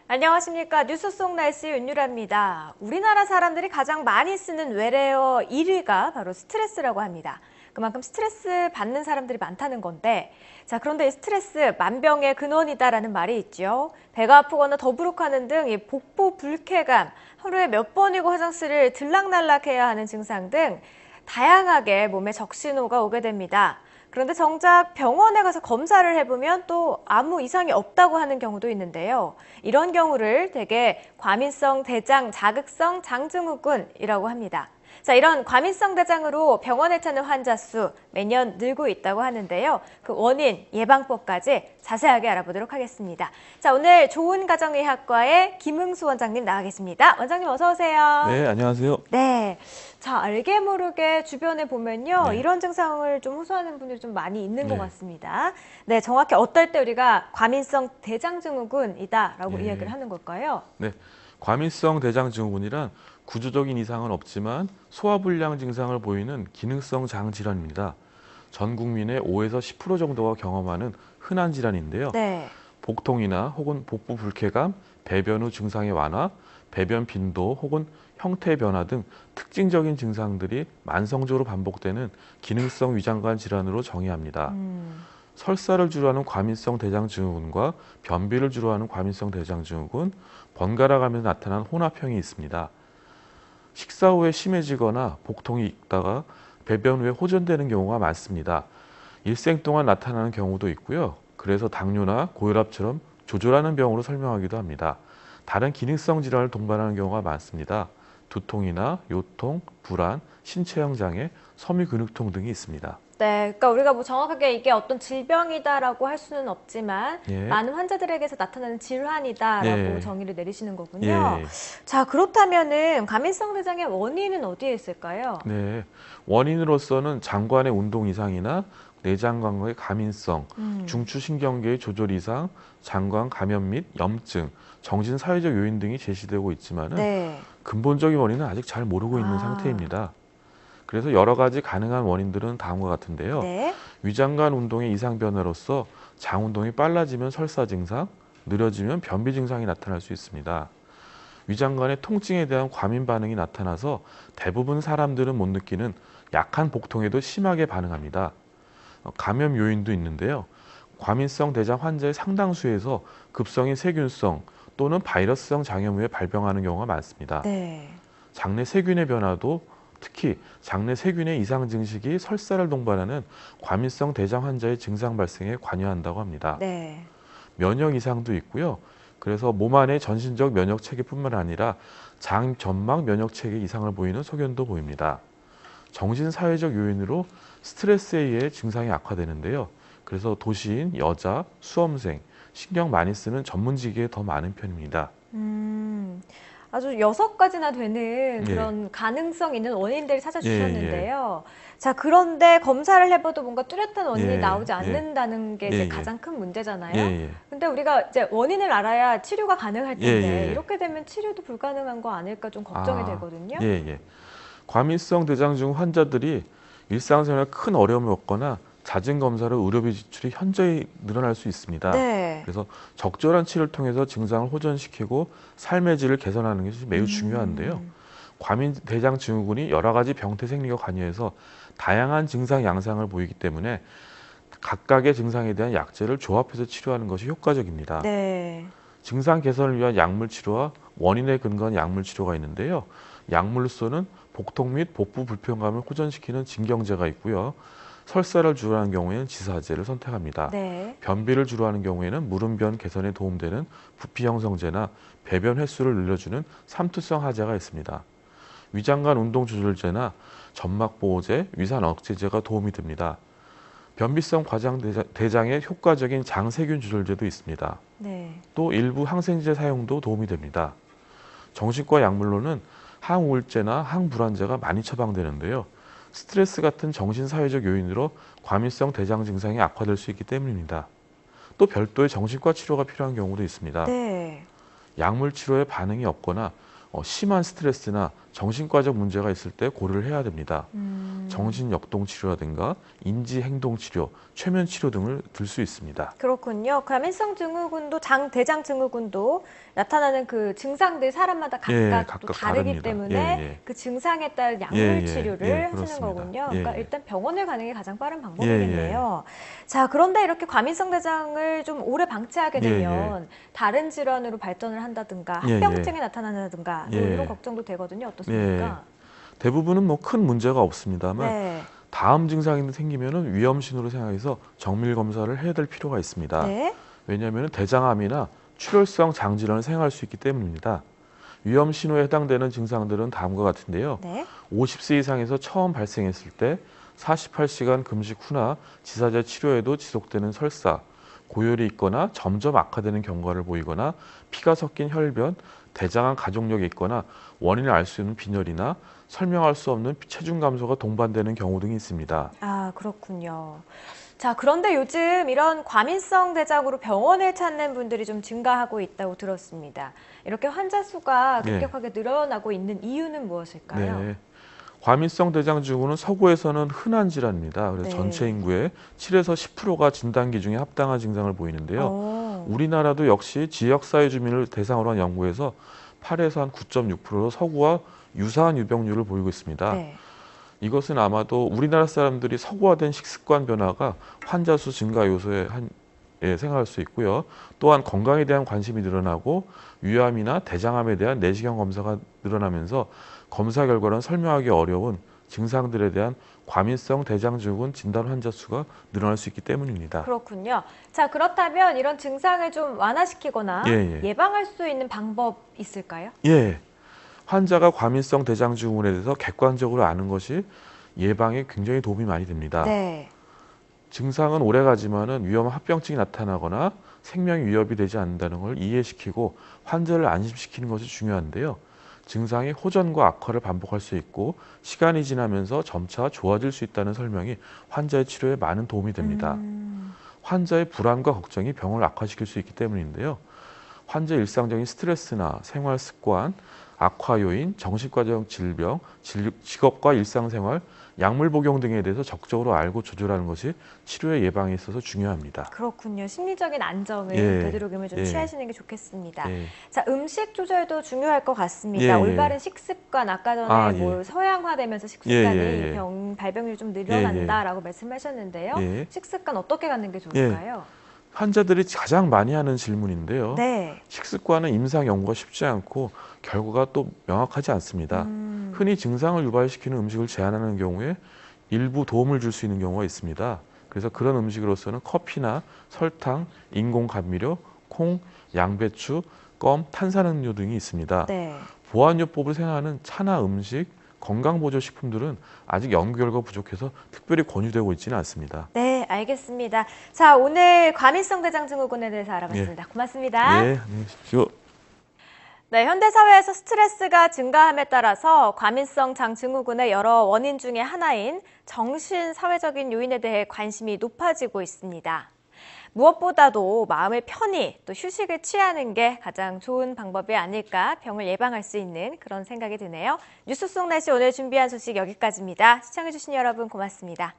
안녕하십니까. 뉴스 속 날씨 윤유라입니다. 우리나라 사람들이 가장 많이 쓰는 외래어 1위가 바로 스트레스라고 합니다. 그만큼 스트레스 받는 사람들이 많다는 건데, 자, 그런데 이 스트레스 만병의 근원이다라는 말이 있죠. 배가 아프거나 더부룩하는 등 이 복부 불쾌감, 하루에 몇 번이고 화장실을 들락날락해야 하는 증상 등 다양하게 몸에 적신호가 오게 됩니다. 그런데 정작 병원에 가서 검사를 해보면 또 아무 이상이 없다고 하는 경우도 있는데요. 이런 경우를 대개 과민성 대장 자극성 장증후군이라고 합니다. 자, 이런 과민성 대장으로 병원에 찾는 환자 수 매년 늘고 있다고 하는데요. 그 원인, 예방법까지 자세하게 알아보도록 하겠습니다. 자, 오늘 좋은가정의학과의 김흥수 원장님 나와 계십니다. 원장님 어서 오세요. 네, 안녕하세요. 네. 자, 알게 모르게 주변에 보면요. 네. 이런 증상을 좀 호소하는 분들이 좀 많이 있는 것 네. 같습니다. 네, 정확히 어떨 때 우리가 과민성 대장증후군이다라고 네. 이야기를 하는 걸까요? 네, 과민성 대장증후군이란 구조적인 이상은 없지만 소화불량 증상을 보이는 기능성 장 질환입니다. 전 국민의 5에서 10% 정도가 경험하는 흔한 질환인데요. 네. 복통이나 혹은 복부 불쾌감, 배변 후 증상의 완화, 배변 빈도 혹은 형태 변화 등 특징적인 증상들이 만성적으로 반복되는 기능성 위장관 질환으로 정의합니다. 설사를 주로 하는 과민성 대장증후군과 변비를 주로 하는 과민성 대장증후군, 번갈아 가면서 나타나는 혼합형이 있습니다. 식사 후에 심해지거나 복통이 있다가 배변 후에 호전되는 경우가 많습니다. 일생 동안 나타나는 경우도 있고요. 그래서 당뇨나 고혈압처럼 조절하는 병으로 설명하기도 합니다. 다른 기능성 질환을 동반하는 경우가 많습니다. 두통이나 요통, 불안, 신체형 장애, 섬유 근육통 등이 있습니다. 네, 그러니까 우리가 뭐 정확하게 이게 어떤 질병이다라고 할 수는 없지만 예. 많은 환자들에게서 나타나는 질환이다라고 예. 정의를 내리시는 거군요. 예. 자, 그렇다면은 과민성 대장의 원인은 어디에 있을까요? 네, 원인으로서는 장관의 운동 이상이나 내장관의 과민성, 중추신경계의 조절 이상, 장관 감염 및 염증, 정신 사회적 요인 등이 제시되고 있지만은 네. 근본적인 원인은 아직 잘 모르고 있는 상태입니다. 그래서 여러 가지 가능한 원인들은 다음과 같은데요. 네. 위장관 운동의 이상 변화로서 장 운동이 빨라지면 설사 증상, 느려지면 변비 증상이 나타날 수 있습니다. 위장관의 통증에 대한 과민 반응이 나타나서 대부분 사람들은 못 느끼는 약한 복통에도 심하게 반응합니다. 감염 요인도 있는데요. 과민성 대장 환자의 상당수에서 급성인 세균성 또는 바이러스성 장염 후에 발병하는 경우가 많습니다. 네. 장내 세균의 변화도 특히 장내 세균의 이상 증식이 설사를 동반하는 과민성 대장 환자의 증상 발생에 관여한다고 합니다. 네. 면역 이상도 있고요. 그래서 몸 안의 전신적 면역 체계뿐만 아니라 장 점막 면역 체계 이상을 보이는 소견도 보입니다. 정신 사회적 요인으로 스트레스에 의해 증상이 악화되는데요. 그래서 도시인, 여자, 수험생, 신경 많이 쓰는 전문직에 더 많은 편입니다. 아주 6가지나 되는 예. 그런 가능성 있는 원인들을 찾아주셨는데요. 예. 자, 그런데 검사를 해봐도 뭔가 뚜렷한 원인이 예. 나오지 예. 않는다는 게 이제 예. 가장 큰 문제잖아요. 예. 근데 우리가 이제 원인을 알아야 치료가 가능할 텐데 예. 이렇게 되면 치료도 불가능한 거 아닐까 좀 걱정이 되거든요. 예. 과민성 대장증후 환자들이 일상생활에 큰 어려움을 겪거나 잦은 검사로 의료비 지출이 현저히 늘어날 수 있습니다. 네. 그래서 적절한 치료를 통해서 증상을 호전시키고 삶의 질을 개선하는 것이 매우 중요한데요. 과민 대장 증후군이 여러 가지 병태 생리가 관여해서 다양한 증상 양상을 보이기 때문에 각각의 증상에 대한 약제를 조합해서 치료하는 것이 효과적입니다. 네. 증상 개선을 위한 약물 치료와 원인에 근거한 약물 치료가 있는데요. 약물로서는 복통 및 복부 불편감을 호전시키는 진경제가 있고요. 설사를 주로 하는 경우에는 지사제를 선택합니다. 네. 변비를 주로 하는 경우에는 무름변 개선에 도움되는 부피 형성제나 배변 횟수를 늘려주는 삼투성 하제가 있습니다. 위장관 운동 조절제나 점막 보호제, 위산 억제제가 도움이 됩니다. 변비성 과장 대장에 효과적인 장세균 조절제도 있습니다. 네. 또 일부 항생제 사용도 도움이 됩니다. 정신과 약물로는 항우울제나 항불안제가 많이 처방되는데요. 스트레스 같은 정신사회적 요인으로 과민성 대장 증상이 악화될 수 있기 때문입니다. 또 별도의 정신과 치료가 필요한 경우도 있습니다. 네. 약물 치료에 반응이 없거나 심한 스트레스나 정신과적 문제가 있을 때 고려를 해야 됩니다. 정신역동치료라든가 인지행동치료, 최면치료 등을 들 수 있습니다. 그렇군요. 과민성 증후군도 대장 증후군도 나타나는 그 증상들 사람마다 각각 또 다르기 다릅니다. 때문에 그 증상에 따른 약물 치료를 하시는 그렇습니다. 거군요. 그러니까 일단 병원을 가는 게 가장 빠른 예, 방법이겠네요. 자, 그런데 이렇게 과민성 대장을 좀 오래 방치하게 되면 다른 질환으로 발전을 한다든가 합병증이 나타난다든가 이런 걱정도 되거든요. 어떻습니까? 대부분은 뭐 큰 문제가 없습니다만 다음 증상이 생기면은 위험신호로 생각해서 정밀 검사를 해야 될 필요가 있습니다. 왜냐하면 대장암이나 출혈성 장질환을 생각할 수 있기 때문입니다. 위험 신호에 해당되는 증상들은 다음과 같은데요. 50세 이상에서 처음 발생했을 때 48시간 금식 후나 지사제 치료에도 지속되는 설사, 고열이 있거나 점점 악화되는 경과를 보이거나 피가 섞인 혈변, 대장암 가족력이 있거나 원인을 알 수 있는 빈혈이나 설명할 수 없는 체중 감소가 동반되는 경우 등이 있습니다. 아, 그렇군요. 자, 그런데 요즘 이런 과민성 대장으로 병원을 찾는 분들이 좀 증가하고 있다고 들었습니다. 이렇게 환자 수가 급격하게 늘어나고 있는 이유는 무엇일까요? 과민성 대장 증후는 서구에서는 흔한 질환입니다. 그래서 전체 인구의 7에서 10%가 진단 기준에 합당한 증상을 보이는데요. 우리나라도 역시 지역사회 주민을 대상으로 한 연구에서 8에서 한 9.6%로 서구와 유사한 유병률을 보이고 있습니다. 이것은 아마도 우리나라 사람들이 서구화된 식습관 변화가 환자 수 증가 요소에 생각할 수 있고요. 또한 건강에 대한 관심이 늘어나고 위암이나 대장암에 대한 내시경 검사가 늘어나면서 검사 결과는 설명하기 어려운 증상들에 대한 과민성 대장증후군 진단 환자 수가 늘어날 수 있기 때문입니다. 그렇군요. 자, 그렇다면 이런 증상을 좀 완화시키거나 예방할 수 있는 방법 있을까요? 환자가 과민성 대장증후군에 대해서 객관적으로 아는 것이 예방에 굉장히 도움이 많이 됩니다. 증상은 오래가지만은 위험한 합병증이 나타나거나 생명 위협이 되지 않는다는 걸 이해시키고 환자를 안심시키는 것이 중요한데요. 증상이 호전과 악화를 반복할 수 있고 시간이 지나면서 점차 좋아질 수 있다는 설명이 환자의 치료에 많은 도움이 됩니다. 환자의 불안과 걱정이 병을 악화시킬 수 있기 때문인데요. 환자의 일상적인 스트레스나 생활 습관, 악화 요인, 정신과적 질병, 직업과 일상생활, 약물 복용 등에 대해서 적극적으로 알고 조절하는 것이 치료의 예방에 있어서 중요합니다. 그렇군요. 심리적인 안정을 되도록이면 좀 취하시는 게 좋겠습니다. 자, 음식 조절도 중요할 것 같습니다. 올바른 식습관, 아까 전에 뭐 서양화되면서 식습관이 발병률이 좀 늘어난다라고 말씀하셨는데요. 식습관 어떻게 갖는 게 좋을까요? 환자들이 가장 많이 하는 질문인데요. 식습관은 임상 연구가 쉽지 않고 결과가 또 명확하지 않습니다. 흔히 증상을 유발시키는 음식을 제한하는 경우에 일부 도움을 줄 수 있는 경우가 있습니다. 그래서 그런 음식으로서는 커피나 설탕, 인공 감미료, 콩, 양배추, 껌, 탄산음료 등이 있습니다. 보완요법을 생각하는 차나 음식, 건강보조식품들은 아직 연구 결과가 부족해서 특별히 권유되고 있지는 않습니다. 네, 알겠습니다. 자, 오늘 과민성 대장 증후군에 대해서 알아봤습니다. 고맙습니다. 안녕히 계십시오. 네, 현대사회에서 스트레스가 증가함에 따라서 과민성 장증후군의 여러 원인 중에 하나인 정신사회적인 요인에 대해 관심이 높아지고 있습니다. 무엇보다도 마음을 편히 또 휴식을 취하는 게 가장 좋은 방법이 아닐까 병을 예방할 수 있는 그런 생각이 드네요. 뉴스 속 날씨 오늘 준비한 소식 여기까지입니다. 시청해주신 여러분 고맙습니다.